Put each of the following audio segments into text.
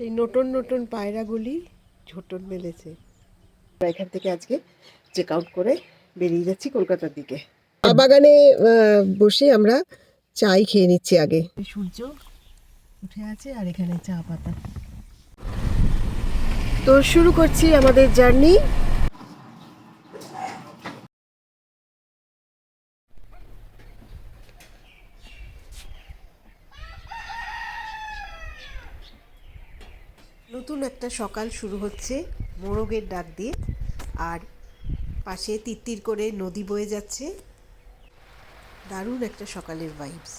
সেই নতুন নতুন পায়রাগুলি ঝোঁটন মেলেছে। এখান থেকে আজকে চেক আউট করে বেরিয়ে যাচ্ছি কলকাতার দিকে। চা বাগানে বসে আমরা চাই খেয়ে নিচ্ছি আগে। সূর্য উঠে আছে আর এখানে চা পাতা। তো শুরু করছি আমাদের জার্নি। নতুন একটা সকাল শুরু হচ্ছে মোরগের ডাক দিয়ে, আর পাশে তিত্তির করে নদী বয়ে যাচ্ছে। দারুণ একটা সকালের ভাইবস।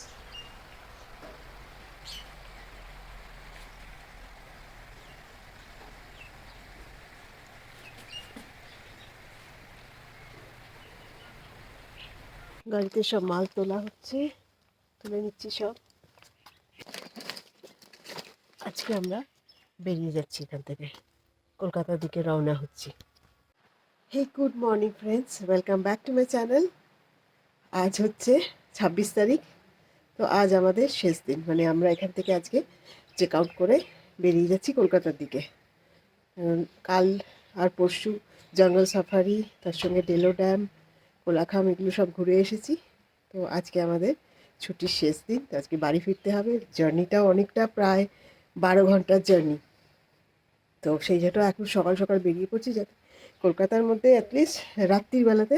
গাড়িতে সব মাল তোলা হচ্ছে, তুলে নিচ্ছি সব। আজকে আমরা বেরিয়ে যাচ্ছি এখান থেকে, কলকাতার দিকে রওনা হচ্ছি। Hey good morning friends, welcome back to my channel. আজ হচ্ছে 26 তারিখ। তো আজ আমাদের শেষ দিন, মানে আমরা এখান থেকে আজকে চেক আউট করে বেরিয়ে যাচ্ছি কলকাতার দিকে। কাল আর পরশু জঙ্গল সাফারি, তার সঙ্গে ডেলো ড্যাম, কোলাখাম, এগুলো সব ঘুরে এসেছি। তো আজকে আমাদের ছুটির শেষ দিন, তো আজকে বাড়ি ফিরতে হবে। জার্নিটাও অনেকটা, প্রায় 12 ঘন্টার জার্নি। তো সেই জন্য এখন সকাল সকাল বেরিয়ে পড়ছি, যাতে কলকাতার মধ্যে অ্যাটলিস্ট রাত্রির বেলাতে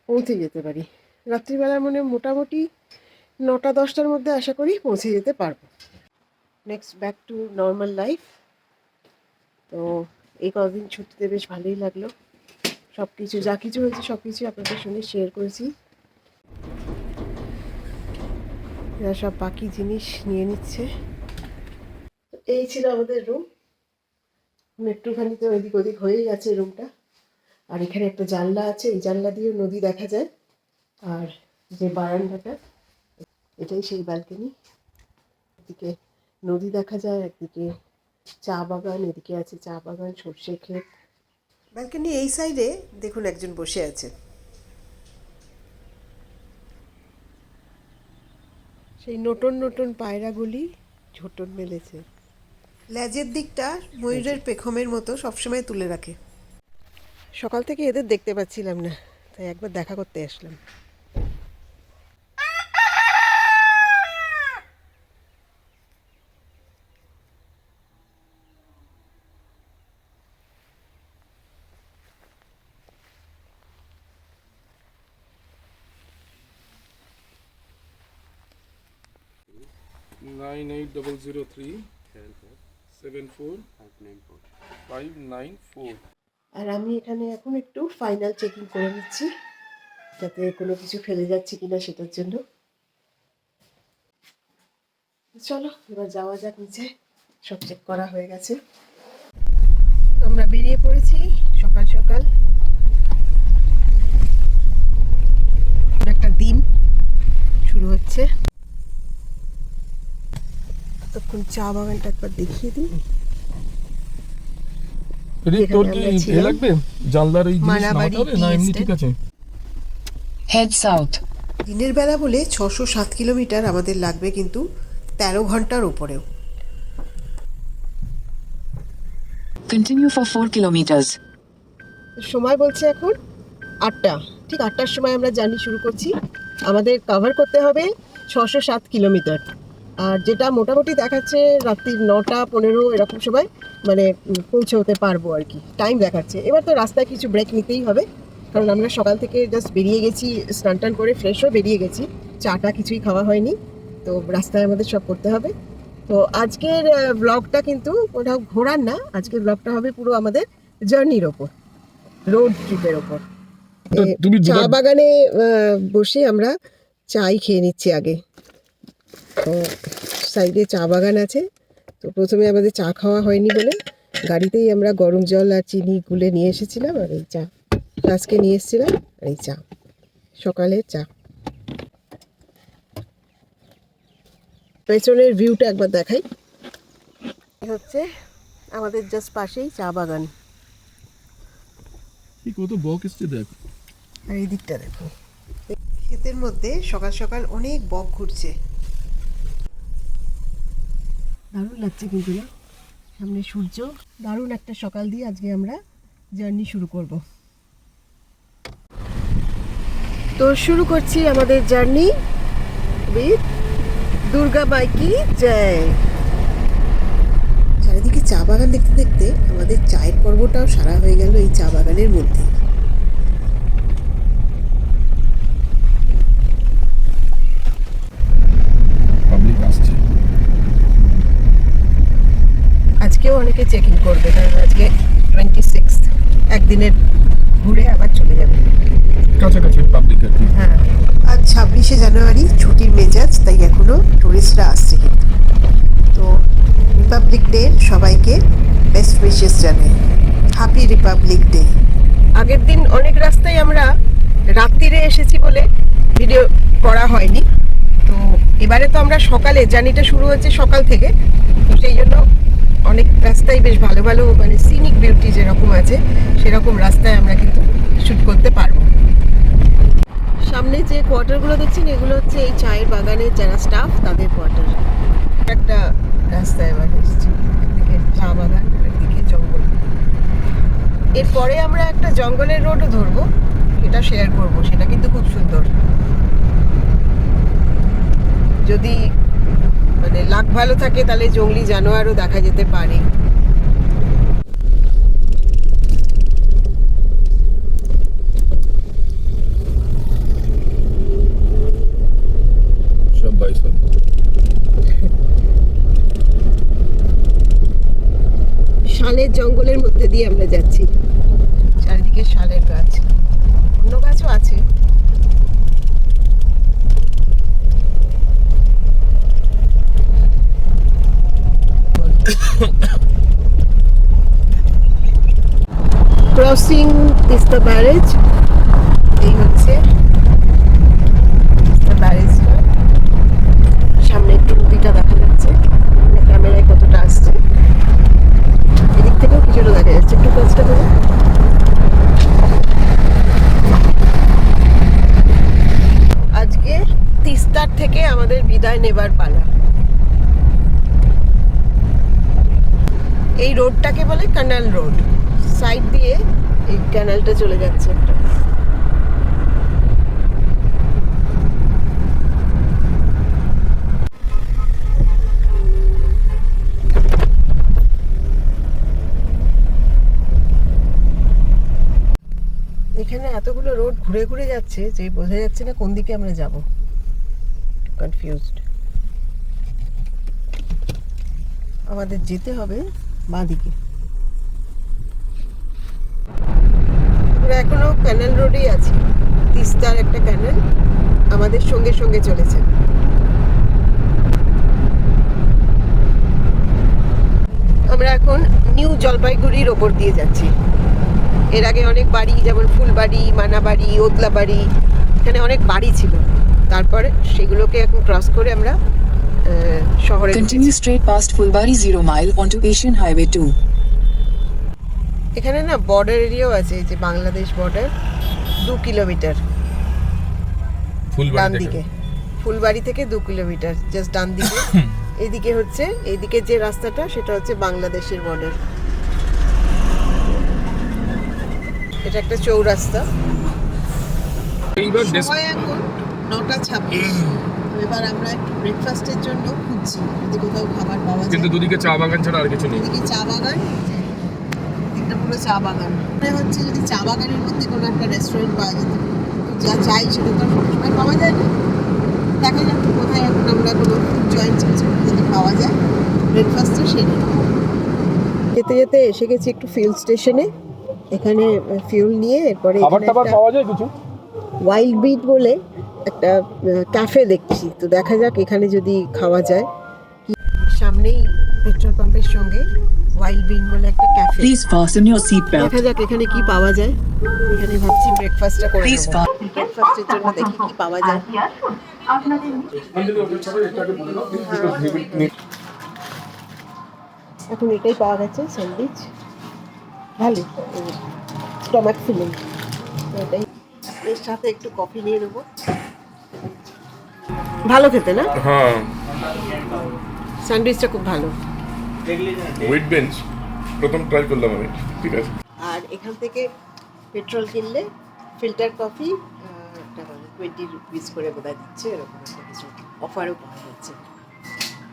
পৌঁছে যেতে পারি। রাত্রিবেলা মানে মোটামুটি 9টা-10টার মধ্যে আশা করি পৌঁছে যেতে পারবো। Next back to normal life. তো এই কদিন ছুটিতে বেশ ভালোই লাগলো। সব কিছু যা কিছু হয়েছে সব কিছু আপনাদের সঙ্গে শেয়ার করেছি। এরা সব বাকি জিনিস নিয়ে নিচ্ছে। এই ছিল আমাদের রুম। একটুখানি তো এদিক ওদিক হয়েই গেছে রুমটা। আর এখানে একটা জানলা আছে, এই জানলা দিয়েও নদী দেখা যায়। আর যে বারান্দাটা, এটাই সেই ব্যালকনি। এদিকে নদী দেখা যায়, একদিকে চা বাগান, এদিকে আছে চা বাগান, সর্ষে ক্ষেত। ব্যালকনি এই সাইডে দেখুন একজন বসে আছে। সেই নতুন নতুন পায়রাগুলি ঝোঁটন মেলেছে। লেজের দিকটা ময়ূরের পেখমের মতো সবসময় তুলে রাখে। সকাল থেকে এদের দেখতে পাচ্ছিলাম না, তাই একবার দেখা করতে আসলাম। Nine 8003 74 594 আর আমি এখানে এখন একটু ফাইনাল চেকিং করে নিচ্ছি, যাতে কোনো কিছু ফেলে যাচ্ছে কিনা সেটার জন্য। চলো এবার যাওয়া যাক নিচে। সব চেক করা হয়ে গেছে। আমরা বেরিয়ে পড়েছি সকাল সকাল। একটা দিন শুরু হচ্ছে। তখন চা বাগানটা একবার দেখিয়ে দিই। তোর কি এ লাগবে জানলার এই জিনিস লাগাতে হবে না এমনি ঠিক আছে? Head south. দিনের বেলা বলে 607 কিলোমিটার আমাদের লাগবে, কিন্তু 13 ঘন্টার উপরেও। Continue for 4 kilometers. সময় বলছে এখন 8টা। ঠিক 8টার সময় আমরা জার্নি শুরু করছি। আমাদের কভার করতে হবে 607 কিলোমিটার। আর যেটা মোটামুটি দেখাচ্ছে রাত্রি 9টা-15 এরকম সময় মানে পৌঁছতে পারবো আর কি, টাইম দেখাচ্ছে। এবার তো রাস্তায় কিছু ব্রেক নিতেই হবে, কারণ আমরা সকাল থেকে জাস্ট বেরিয়ে গেছি, স্নান টান করে ফ্রেশও বেরিয়ে গেছি। চাটা কিছুই খাওয়া হয়নি, তো রাস্তায় আমাদের সব করতে হবে। তো আজকের ব্লগটা কিন্তু কোথাও ঘোরার না, আজকের ব্লগটা হবে পুরো আমাদের জার্নির ওপর, রোড ট্রিপের ওপর। চা বাগানে বসে আমরা চাই খেয়ে নিচ্ছি আগে। তো সাইডে চা বাগান আছে। তো প্রথমে আমাদের চা খাওয়া হয়নি বলে গাড়িতেই আমরা গরম জল আর চিনি গুলে নিয়ে এসেছিলাম, আর এই চা আজকে নিয়ে এসেছিলাম, আর এই চা সকালের চা। পেছনের ভিউটা একবার দেখাই। হচ্ছে আমাদের জাস্ট পাশেই চা বাগান। কত বক এসছে দেখ। আর এই দিকটা দেখো, ক্ষেতের মধ্যে সকাল সকাল অনেক বক ঘুরছে। দারুণ লাগছে কিন্তু না? সামনে সূর্য। দারুণ একটা সকাল দিয়ে আজকে আমরা জার্নি শুরু করব। তো শুরু করছি আমাদের জার্নি উইথ দুর্গা মাই কি জয়। চারিদিকে চা বাগান দেখতে দেখতে আমাদের চায়ের পর্বটাও সারা হয়ে গেল এই চা বাগানের মধ্যে। পাবলিক আসছে। আজকেও অনেকে চেকিং করবে, কারণ আজকে 26 একদিনের ঘুরে আবার চলে যাবে। কাছাকাছি পাবলিক আর কি। হ্যাঁ, আজ 26শে জানুয়ারি, ছুটির মেজাজ, তাই এখনো টুরিস্টরা আসছে। কিন্তু তো রিপাবলিক ডে সবাইকে বেস্ট উইশেস জানাই। Happy Republic day. আগের দিন অনেক রাস্তায় আমরা রাত্রিরে এসেছি বলে ভিডিও করা হয়নি। তো এবারে তো আমরা সকালে, জার্নিটা শুরু হচ্ছে সকাল থেকে, তো সেই জন্য অনেক রাস্তায় বেশ ভালো ভালো মানে সিনিক বিউটি যেরকম আছে সেরকম রাস্তায় আমরা কিন্তু শ্যুট করতে পারবো। সামনে যে কোয়ার্টারগুলো দেখছেন এগুলো হচ্ছে এই চায়ের বাগানের যারা স্টাফ তাদের কোয়ার্টার। একটা রাস্তায় এবার এসেছি, একদিকে চা বাগান একদিকে জঙ্গল। এরপরে আমরা একটা জঙ্গলের রোডও ধরবো, সেটা শেয়ার করবো, সেটা কিন্তু খুব সুন্দর। যদি মানে লাক ভালো থাকে তাহলে জঙ্গলি জানোয়ারও দেখা যেতে পারে। সব বাইসন। শালের জঙ্গলের মধ্যে দিয়ে আমরা যাচ্ছি, চারিদিকে শালের গাছ, অন্য গাছও আছে। ক্রসিং তিস্তা ব্যারেজ, এই হচ্ছে ব্যারেজটা। সামনে একটু নদীটা দেখা যাচ্ছে, ক্যামেরায় কতটা আসছে, এদিক থেকেও কিছুটা দেখা যাচ্ছে। একটু কাজটা করে আজকে তিস্তার থেকে আমাদের বিদায় নেবার পালা। এই রোডটাকে বলে ক্যানাল রোড, সাইড দিয়ে এই ক্যানালটা চলে যাচ্ছে একটা। এখানে এতগুলো রোড ঘুরে ঘুরে যাচ্ছে যে বোঝা যাচ্ছে না কোন দিকে আমরা যাব, কনফিউজড। আমাদের যেতে হবে বাঁ দিকে। আমরা এখনো ক্যানাল রোডেই আছি, তিস্তার একটা ক্যানাল আমাদের সঙ্গে সঙ্গে চলেছে। আমরা এখন নিউ জলপাইগুড়ির ওপর দিয়ে যাচ্ছি। এর আগে অনেক বাড়ি, যেমন ফুলবাড়ি, মানাবাড়ি, ওদলাবাড়ি, এখানে অনেক বাড়ি ছিল। তারপরে সেগুলোকে এখন ক্রস করে আমরা শহরে। Continue straight past Fulbari 0 mile onto Asian Highway 2. এখানে না বর্ডার এরিয়াও আছে, এই যে বাংলাদেশ বর্ডার, 2 কিলোমিটার ডান দিকে। ফুলবাড়ি থেকে 2 কিলোমিটার জাস্ট ডান দিকে। এইদিকে হচ্ছে, এইদিকে যে রাস্তাটা সেটা হচ্ছে বাংলাদেশের বর্ডার। এটা একটা চৌরাস্তা। সময় এখন 9:26। এবার আমরা একটু ব্রেকফাস্টের জন্য খুঁজছি যদি কোথাও খাবার পাওয়া যায়। কিন্তু দুদিকে চা বাগান ছাড়া আর কিছু নেই। এদিকে চা বাগান, একটা পুরো চা বাগান। মনে হচ্ছে যদি চা বাগানের মধ্যে কোনো একটা রেস্টুরেন্ট পাওয়া যেত, যা চাই সেটা তো সবসময় পাওয়া যায় না। দেখা যাক কোথায় এখন আমরা কোনো ফুড জয়েন্ট যদি পাওয়া যায় ব্রেকফাস্টটা সেরে। যেতে যেতে এসে গেছি একটু ফিউল স্টেশনে। এখানে ফিউল নিয়ে এরপরে পাওয়া যায় কিছু। ওয়াইল্ড বিট বলে একটা ক্যাফে দেখছি, তো দেখা যাক এখানে যদি খাওয়া যায়। সামনেই পেট্রোল পাম্পের সঙ্গে ওয়াইল্ড বিট বলে একটা cafe. Please fasten your seatbelt. দেখা যাক এখানে কি পাওয়া যায়। এখানে ভাবছি ব্রেকফাস্টটা করে Please নেব। ব্রেকফাস্টের জন্য দেখি কি পাওয়া যায়। এখন এটাই পাওয়া গেছে, স্যান্ডউইচ, ভালো, স্টমাক ফিলিং। এটাই, এর সাথে একটু কফি নিয়ে নেবো। ভালো খেতে না? হ্যাঁ, স্যান্ডউইচটা খুব ভালো। ওয়েট বেঞ্চ প্রথম ট্রাই করলাম আমি, ঠিক আছে। আর এখান থেকে পেট্রোল কিনলে ফিল্টার কফি একটা 20 রুপিস করে বোধহয় দিচ্ছে, এরকম একটা কিছু অফারও পাওয়া যাচ্ছে।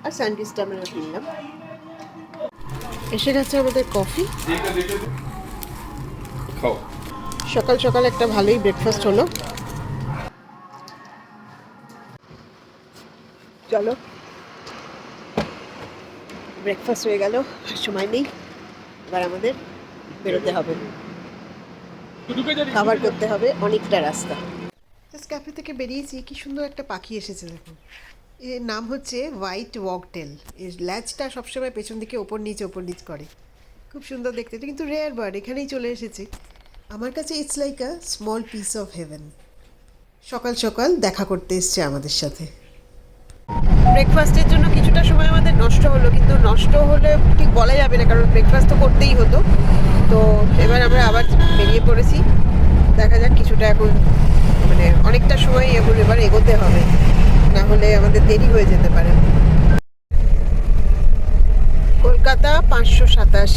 আর স্যান্ডউইচটা আমরা কিনলাম। এসে গেছে আমাদের কফি। খাও। সকাল সকাল একটা ভালোই ব্রেকফাস্ট হলো। চলো, ব্রেকফাস্ট হয়ে গেল, আর সময় নেই, এবার আমাদের বেরোতে হবে, কভার করতে হবে অনেকটা রাস্তা। জাস্ট ক্যাফে থেকে বেরিয়েছি, কি সুন্দর একটা পাখি এসেছে দেখুন। এর নাম হচ্ছে হোয়াইট ওয়াকটেল। এর ল্যাজটা সবসময় পেছন দিকে ওপর নিচ করে, খুব সুন্দর দেখতে। এটা কিন্তু রেয়ার বার্ড, এখানেই চলে এসেছে আমার কাছে। It's like a small piece of haven. সকাল সকাল দেখা করতে এসছে আমাদের সাথে। ব্রেকফাস্টের জন্য কিছুটা সময় আমাদের নষ্ট হলো, কিন্তু নষ্ট হলে ঠিক বলা যাবে না, কারণ ব্রেকফাস্ট তো করতেই হতো। তো এবার আমরা আবার বেরিয়ে পড়েছি। দেখা যাক, কিছুটা এখন মানে অনেকটা সময় এবার এগোতে হবে, না হলে আমাদের দেরি হয়ে যেতে পারে। কলকাতা 527।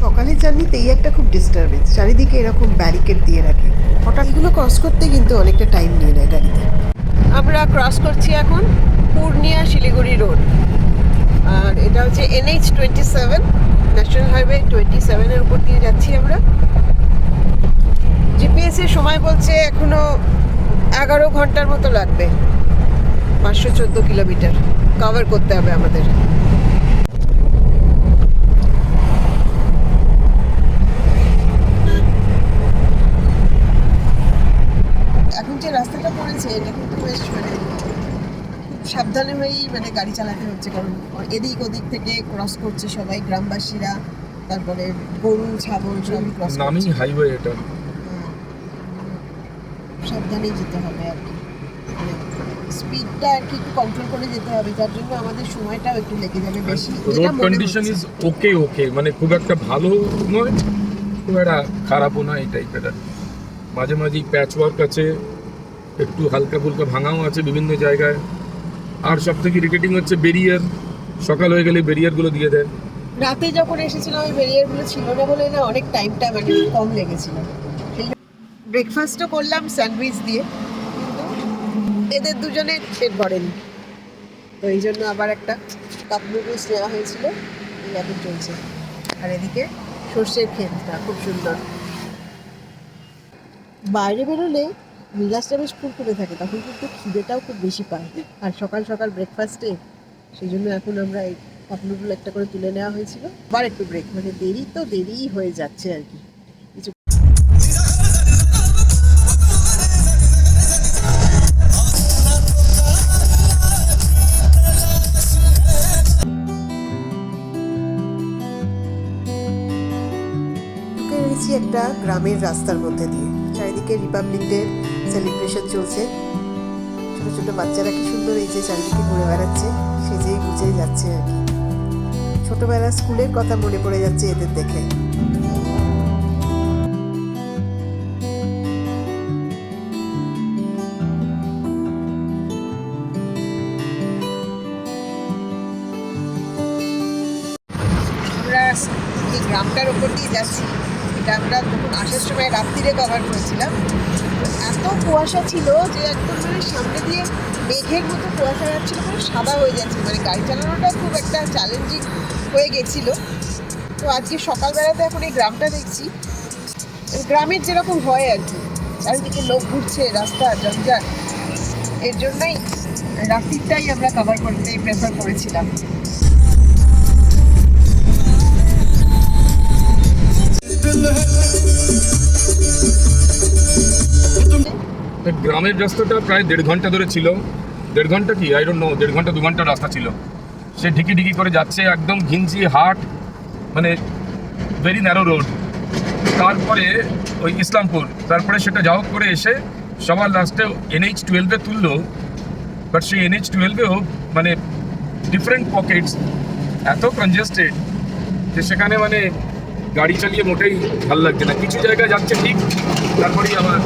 সকালের জার্নিতে এই একটা খুব ডিস্টারবেন্স, চারিদিকে এরকম ব্যারিকেড দিয়ে রাখে। হঠাৎ এগুলো ক্রস করতে কিন্তু অনেকটা টাইম নিয়ে নেয় গাড়িতে। আমরা ক্রস করছি এখন পূর্ণিয়া শিলিগুড়ি রোড, আর এটা হচ্ছে NH27, ন্যাশনাল হাইওয়ে 27-এর উপর দিয়ে যাচ্ছি আমরা। জিপিএস এর সময় বলছে এখনো 11 ঘন্টার মতো লাগবে। 514 কিলোমিটার কভার করতে হবে আমাদের। এখন যে রাস্তাটা পড়েছে এটা কিন্তু বেশ মানে খুব সাবধানে হয়েই মানে গাড়ি চালাতে হচ্ছে, কারণ এদিক ওদিক থেকে ক্রস করছে সবাই, গ্রামবাসীরা, তারপরে গরু ছাগল সব ক্রস করছে। নামি হাইওয়ে এটা। সাবধানেই যেতে হবে আর কি, স্পিডটা আর কি একটু কন্ট্রোল করে যেতে হবে, যার জন্য আমাদের সময়টাও একটু লেগে যাবে বেশি। রোড কন্ডিশন ইজ ওকে, মানে খুব একটা ভালো নয়, খুব একটা খারাপও না, এই টাইপের। মাঝে মাঝে প্যাচ ওয়ার্ক আছে, একটু হালকা ফুলকা ভাঙাও আছে বিভিন্ন জায়গায়। আর সব থেকে ইরিটেটিং হচ্ছে ব্যারিয়ার, সকাল হয়ে গেলে ব্যারিয়ারগুলো দিয়ে দেয়। রাতে যখন এসেছিলাম ওই ব্যারিয়ারগুলো ছিল না বলে না অনেক টাইমটা মানে কম লেগেছিল। ব্রেকফাস্টও করলাম স্যান্ডউইচ দিয়ে, কিন্তু এদের দুজনের পেট ভরেনি, তো এই জন্য আবার একটা কাপ নুডলস নেওয়া হয়েছিল, এই এখন চলছে। আর এদিকে সর্ষের ক্ষেতটা খুব সুন্দর। বাইরে বেরোলে মেজাজটা বেশ ফুরফুরে থাকে, তখন কিন্তু খিদেটাও খুব বেশি পায়। আর সকাল সকাল ব্রেকফাস্টে সেই জন্য এখন আমরা এই কাপ নুডল একটা করে তুলে নেওয়া হয়েছিল। আবার একটু ব্রেক, মানে দেরিই হয়ে যাচ্ছে আর কি। কিছু রয়েছি একটা গ্রামের রাস্তার মধ্যে দিয়ে, চারিদিকে রিপাবলিক ডে সেলিব্রেশন চলছে। ছোট ছোট বাচ্চারা কি সুন্দর এই যে চারিদিকে ঘুরে বেড়াচ্ছে, সেজেই গুজেই যাচ্ছে আর কি। ছোটবেলার স্কুলের কথা মনে পড়ে যাচ্ছে এদের দেখে। আমরা এই গ্রামটার ওপর দিয়ে যাচ্ছি, এটা আমরা যখন আসার সময় রাত্রিরে কভার করেছিলাম। এত কুয়াশা ছিল যে একদম মানে সামনে দিয়ে মেঘের মতো কুয়াশা যাচ্ছিল, মানে সাদা হয়ে যাচ্ছে, মানে গাড়ি চালানোটা খুব একটা চ্যালেঞ্জিং হয়ে গেছিলো। তো আজকে সকালবেলাতে এখন এই গ্রামটা দেখছি, গ্রামের যেরকম হয় আর কি, চারিদিকে লোক ঘুরছে, রাস্তা জঞ্জাট, এর জন্যই রাত্রিটাই আমরা কভার করতে প্রেফার করেছিলাম। গ্রামের রাস্তাটা প্রায় 1.5 ঘন্টা ধরে ছিল। 1.5 ঘন্টা কি, আই ডোন্ট নো, 1.5 ঘন্টা 2 ঘন্টা রাস্তা ছিল। সে ঢিকি করে যাচ্ছে, একদম ঘিঞ্জি হাট, মানে ভেরি ন্যারো রোড। তারপরে ওই ইসলামপুর, তারপরে সেটা যাও করে এসে সবার লাস্টে NH12-এ তুললো। বাট সেই NH12-এও মানে ডিফারেন্ট পকেটস এত কনজেস্টেড যে সেখানে মানে গাড়ি চালিয়ে মোটেই ভালো লাগছে না। কিছু জায়গায় যাচ্ছে ঠিক, তারপরেই আবার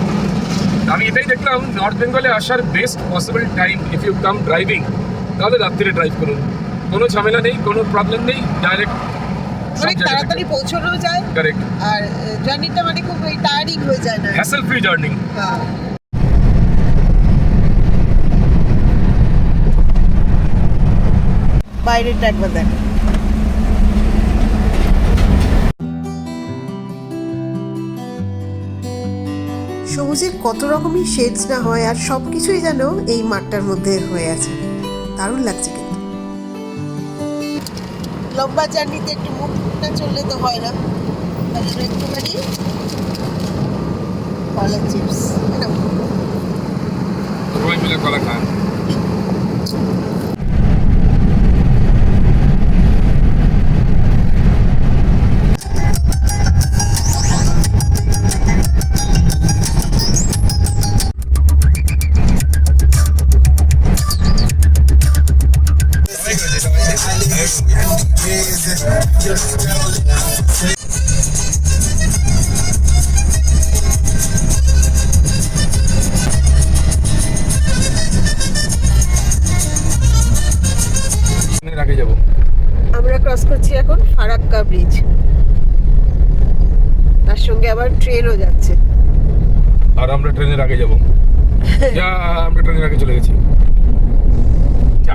আমি এটাই দেখলাম নর্থ বেঙ্গলে আসার best possible time if you come driving, তাহলে রাত্রিরে ড্রাইভ করুন, কোনো ঝামেলা নেই, কোনো প্রবলেম নেই, ডাইরেক্ট অনেক তাড়াতাড়ি পৌঁছানো যায় কারেক্ট, আর জার্নিটা মানে খুব টায়ারিং হয়ে যায় না। Hassle free journey. হ্যাঁ, বাইরেটা একবার দেখ। সবুজের কত রকমই শেডস না হয় আর সব কিছুই যেন এই মাঠটার মধ্যে হয়ে আছে, দারুণ লাগছে। কিন্তু লম্বা জার্নিতে একটু মুখ না চললে তো হয় না, তার জন্য একটুখানি কলা চিপস সবাই মিলে কলা খান। আগে যাবো, আমরা ক্রস করছি এখন ফারাক্কা ব্রিজ, তার সঙ্গে আবার ট্রেনও যাচ্ছে। আর আমরা ট্রেনের আগে যাবো। যা, আমরা ট্রেনের আগে চলে গেছি। যা।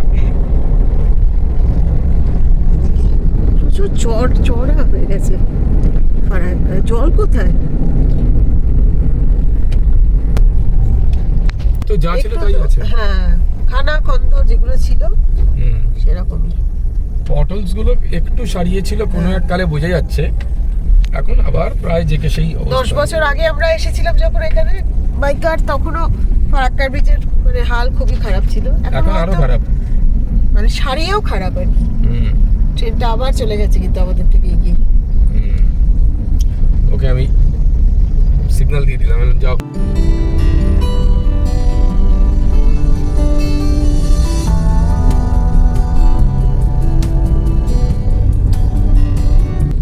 প্রচুর চড়া হয়ে গেছে ফারাক্কা। জল কোথায়? তো যা ছিল তাই আছে। হ্যাঁ, খানা খন্দ যেগুলো ছিল সেরকমই। পটলস গুলো একটু সারিয়েছিল কোনো এক কালে, বোঝা যাচ্ছে। এখন আবার প্রায় যে কে সেই 10 বছর আগে আমরা এসেছিলাম যখন এখানে বাইকার, তখনও ফারাক্কা ব্রিজের মানে হাল খুবই খারাপ ছিল। এখন আরো খারাপ, মানে সারিয়েও খারাপ আর কি। ট্রেনটা আবার চলে গেছে কিন্তু আমাদের থেকে এগিয়ে। ওকে আমি সিগন্যাল দিয়ে দিলাম, যাও।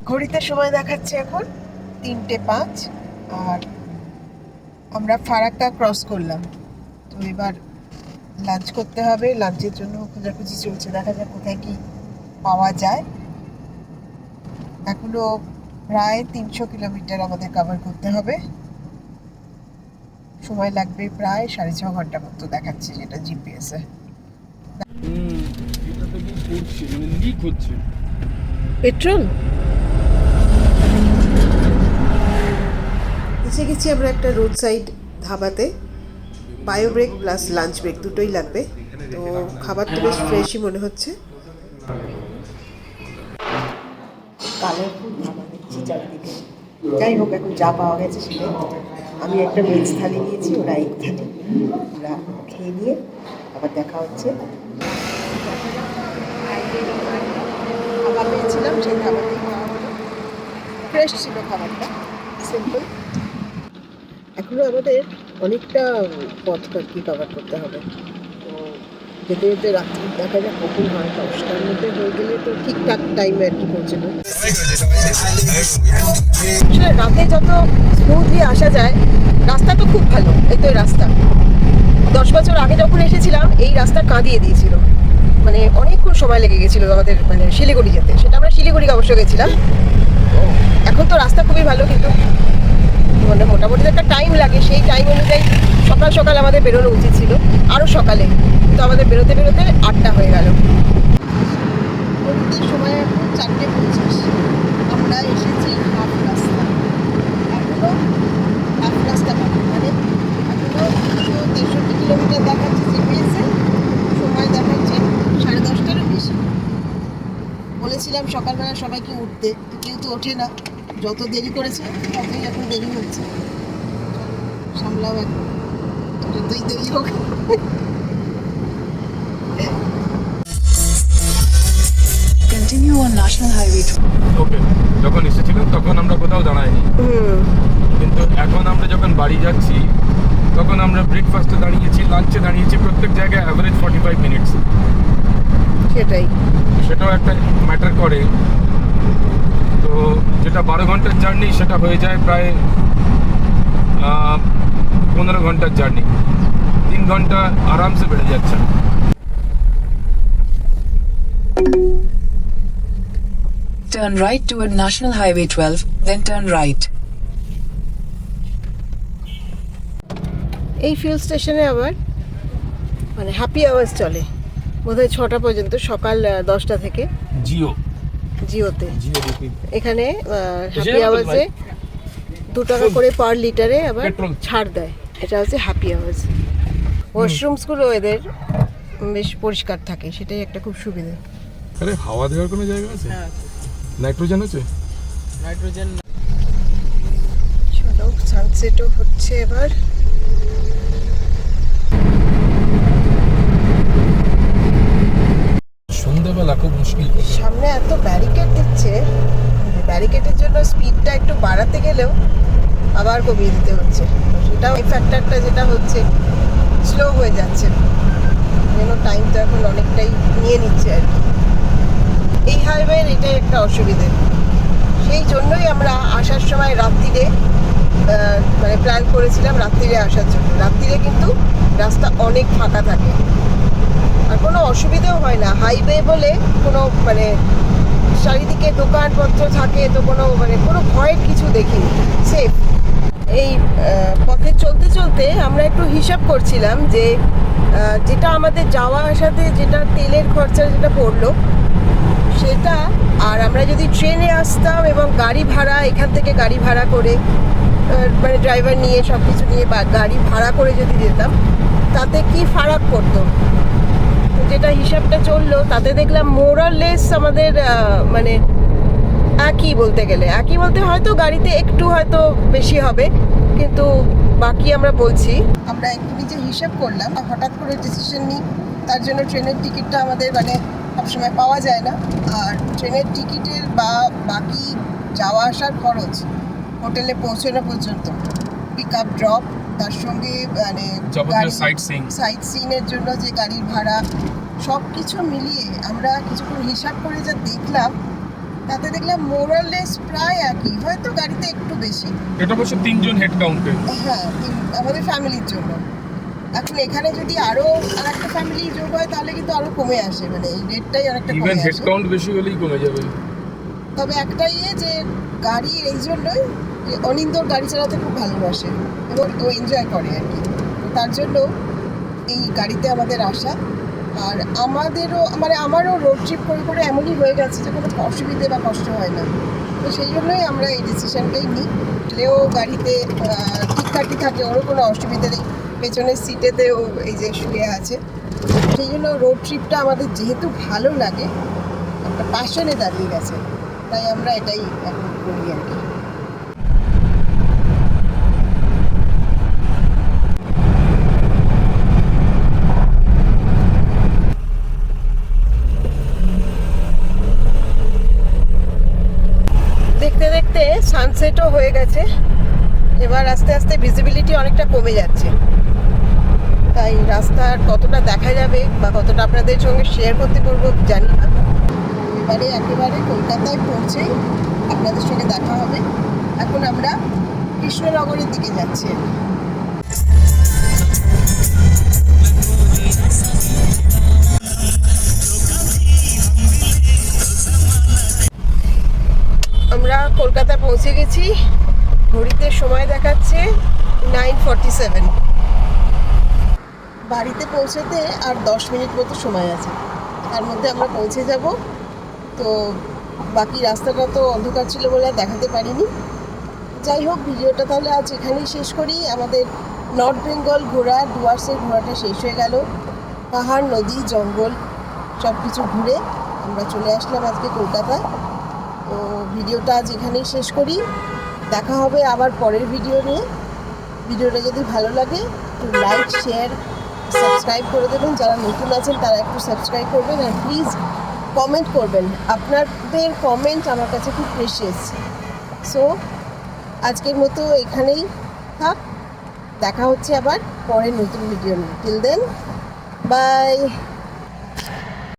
ঘড়িতে সময় দেখাচ্ছে এখন 3:05 আর আমরা ফারাক্কা ক্রস করলাম। তো এবার লাঞ্চ করতে হবে, লাঞ্চের জন্য খোঁজাখুঁজি চলছে, দেখা যাক কোথায় কি পাওয়া যায়। এখনো প্রায় 300 কিলোমিটার আমাদের কভার করতে হবে, সময় লাগবে প্রায় 6.5 ঘন্টা মতো দেখাচ্ছে যেটা জিপিএসে। পেট্রোল এসে গেছি আমরা একটা রোড সাইড ধাবাতে। Bio break plus lunch break দুটোই লাগবে, তো খাবারটা বেশ ফ্রেশই মনে হচ্ছে। কালারফুল ধাবা দেখছি চারিদিকে। যাই হোক, এখন যা পাওয়া গেছে সেটাই। আমি একটা ভেজ থালি নিয়েছি, ওরা এগ থালি। আমরা খেয়ে নিয়ে আবার দেখা হচ্ছে। খাবার পেয়েছিলাম, সেই খাবারটাই খাওয়া হলো। ফ্রেশ ছিল খাবারটা, সিম্পল। এখনো আমাদের অনেকটা পথ আর কি কভার করতে হবে। তো যেতে যেতে রাত্রি দেখা যাক কখন হয়, 10টার মধ্যে হয়ে গেলে তো ঠিকঠাক টাইমে আর কি পৌঁছানো। আসলে রাতে যত স্মুথলি আসা যায়, রাস্তা তো খুব ভালো। এই তো রাস্তা 10 বছর আগে যখন এসেছিলাম এই রাস্তা কাঁদিয়ে দিয়েছিল, মানে অনেকক্ষণ সময় লেগে গেছিলো আমাদের মানে শিলিগুড়ি যেতে। সেটা আমরা শিলিগুড়ি অবশ্য গেছিলাম। এখন তো রাস্তা খুবই ভালো, কিন্তু মানে মোটামুটি একটা টাইম লাগে, সেই টাইম অনুযায়ী সকাল সকাল আমাদের বেরোনো উচিত ছিল, আরও সকালে। কিন্তু আমাদের বেরোতে বেরোতে 8টা হয়ে গেল। সময় এখন 4:25। আমরা এসেছি হাফ রাস্তা, এখনো হাফ রাস্তা পাবো, মানে এখনো 63 কিলোমিটার দেখাচ্ছে জিপিএসে, সময় দেখাচ্ছে 10:30টারও বেশি। বলেছিলাম সকালবেলা সবাইকে উঠতে, তো কেউ তো ওঠে না। যত দেরি করেছে ততই এখন দেরি হচ্ছে। সামলাও এখন, যতই দেরি হোক। Continue on National Highway 2. ওকে, যখন এসেছিলাম তখন আমরা কোথাও দাঁড়াইনি, কিন্তু এখন আমরা যখন বাড়ি যাচ্ছি তখন আমরা ব্রেকফাস্টে দাঁড়িয়েছি, লাঞ্চে দাঁড়িয়েছি, প্রত্যেক জায়গায় অ্যাভারেজ 45 মিনিটস। সেটাই, সেটাও একটা ম্যাটার করে। তো যেটা 12 ঘন্টার জার্নি সেটা হয়ে যায় প্রায় 15 ঘন্টার জার্নি। 3 ঘন্টা আরামসে বেড়ে যাচ্ছে। turn right toward National Highway 12, then turn right. এই ফিউল স্টেশনে আবার মানে হ্যাপি আওয়ার্স চলে বোধহয় 6টা পর্যন্ত, সকাল 10টা থেকে জিও জিওতে। জিও বিপি এখানে হ্যাপি যাবে তো আওয়ার্সে 2 টাকা করে পার লিটারে আবার পেট্রোল। ছাড় দেয়। এটা হচ্ছে হ্যাপি আওয়ার্স। ওয়াশরুমসগুলো এদের বেশ পরিষ্কার থাকে, সেটাই একটা খুব সুবিধা। আরে হাওয়া দেওয়ার কোনো জায়গা আছে? নাইট্রোজেন আছে? নাইট্রোজেন চলো, সানসেটও হচ্ছে এবার। সন্ধ্যাবেলা খুব মুশকিল। সামনে এত ব্যারিকেড দিচ্ছে, ব্যারিকেডের জন্য স্পিডটা একটু বাড়াতে গেলেও আবার কমিয়ে দিতে হচ্ছে। সেটাও এই ফ্যাক্টরটা যেটা হচ্ছে, স্লো হয়ে যাচ্ছে, যেন টাইম তো এখন অনেকটাই নিয়ে নিচ্ছে আর কি। এই হাইওয়ের এটাই একটা অসুবিধে। সেই জন্যই আমরা আসার সময় রাত্রিরে মানে প্ল্যান করেছিলাম রাত্রিরে আসার জন্য। রাত্রিরে কিন্তু রাস্তা অনেক ফাঁকা থাকে আর কোনো অসুবিধাও হয় না। হাইওয়ে বলে কোনো মানে চারিদিকে দোকানপত্র থাকে, তো কোনো মানে কোনো ভয়ের কিছু দেখিনি, সেফ। এই পথে চলতে চলতে আমরা একটু হিসাব করছিলাম যে যেটা আমাদের যাওয়া আসাতে যেটা তেলের খরচা যেটা পড়লো সেটা, আর আমরা যদি ট্রেনে আসতাম এবং গাড়ি ভাড়া এখান থেকে গাড়ি ভাড়া করে মানে ড্রাইভার নিয়ে সব কিছু নিয়ে বা গাড়ি ভাড়া করে যদি যেতাম, তাতে কি ফারাক পড়তো। যেটা হিসাবটা চললো তাতে দেখলাম মোরাললেস আমাদের মানে একই বলতে গেলে, একই বলতে হয়তো গাড়িতে একটু হয়তো বেশি হবে, কিন্তু বাকি আমরা বলছি। আমরা একটু যে হিসাব করলাম, হঠাৎ করে ডিসিশন নিই, তার জন্য ট্রেনের টিকিটটা আমাদের মানে সবসময় পাওয়া যায় না। আর ট্রেনের টিকিটের বা বাকি যাওয়া আসার খরচ, হোটেলে পৌঁছানো পর্যন্ত, পিক আপ ড্রপ, তার সঙ্গে মানে সাইট সিনের জন্য যে গাড়ির ভাড়া, সব কিছু মিলিয়ে আমরা কিছুক্ষণ হিসাব করে যা দেখলাম, তাতে দেখলাম মোরাললেস প্রায় একই, হয়তো গাড়িতে একটু বেশি। এটা অবশ্য 3 জন হেড কাউন্টে। হ্যাঁ, আমাদের ফ্যামিলির জন্য। এখন এখানে যদি আরো আরেকটা ফ্যামিলি যোগ হয় তাহলে কিন্তু আরো কমে আসে, মানে এই রেটটাই অনেকটা কমে ইভেন হেড আসে। কাউন্ট বেশি হলেই কমে যাবে। তবে একটাই যে গাড়ির এই জন্যই যে অনিন্দর গাড়ি চালাতে খুব ভালোবাসে এবং ও এনজয় করে আর কি, তার জন্য এই গাড়িতে আমাদের আসা। আর আমারও রোড ট্রিপ করে করে এমনই হয়ে গেছে যে কোনো অসুবিধে বা কষ্ট হয় না। তো সেই জন্যই আমরা এই ডিসিশনটাই নিই। লেও গাড়িতে ঠিকঠাকই থাকে, ওরও কোনো অসুবিধে নেই, পেছনের সিটেতেও এই যে শুয়ে আছে। সেই জন্য রোড ট্রিপটা আমাদের যেহেতু ভালো লাগে, একটা প্যাশনে দাঁড়িয়ে গেছে, তাই আমরা এটাই এখন করি আর কি। দেখতে দেখতে সানসেটও হয়ে গেছে, এবার আস্তে আস্তে ভিজিবিলিটি অনেকটা কমে যাচ্ছে। তাই রাস্তার কতটা দেখা যাবে বা কতটা আপনাদের সঙ্গে শেয়ার করতে পারবো জানি না। এবারে একেবারে কলকাতায় পৌঁছেই আপনাদের সঙ্গে দেখা হবে। এখন আমরা কৃষ্ণনগরের দিকে যাচ্ছি। আমরা কলকাতা পৌঁছে গেছি, ঘড়িতে সময় দেখাচ্ছে 9:47। বাড়িতে পৌঁছাতে আর 10 মিনিট মতো সময় আছে, তার মধ্যে আমরা পৌঁছে যাব। তো বাকি রাস্তাটা তো অন্ধকার ছিল বলে দেখাতে পারিনি। যাই হোক, ভিডিওটা তাহলে আজ এখানেই শেষ করি। আমাদের নর্থ বেঙ্গল ঘোরা, ডুয়ার্সের ঘোরাটা শেষ হয়ে গেল। পাহাড়, নদী, জঙ্গল সব কিছু ঘুরে আমরা চলে আসলাম আজকে কলকাতায়। তো ভিডিওটা আজ এখানেই শেষ করি, দেখা হবে আবার পরের ভিডিও নিয়ে। ভিডিওটা যদি ভালো লাগে একটু লাইক, শেয়ার, সাবস্ক্রাইব করে দেবেন। যারা নতুন আছেন তারা একটু সাবস্ক্রাইব করবেন, আর প্লিজ কমেন্ট করবেন। আপনাদের কমেন্ট আমার কাছে খুব প্রেশিয়াস। সো আজকের মতো এখানেই থাক, দেখা হচ্ছে আবার পরের নতুন ভিডিও নিয়ে। Till then, by.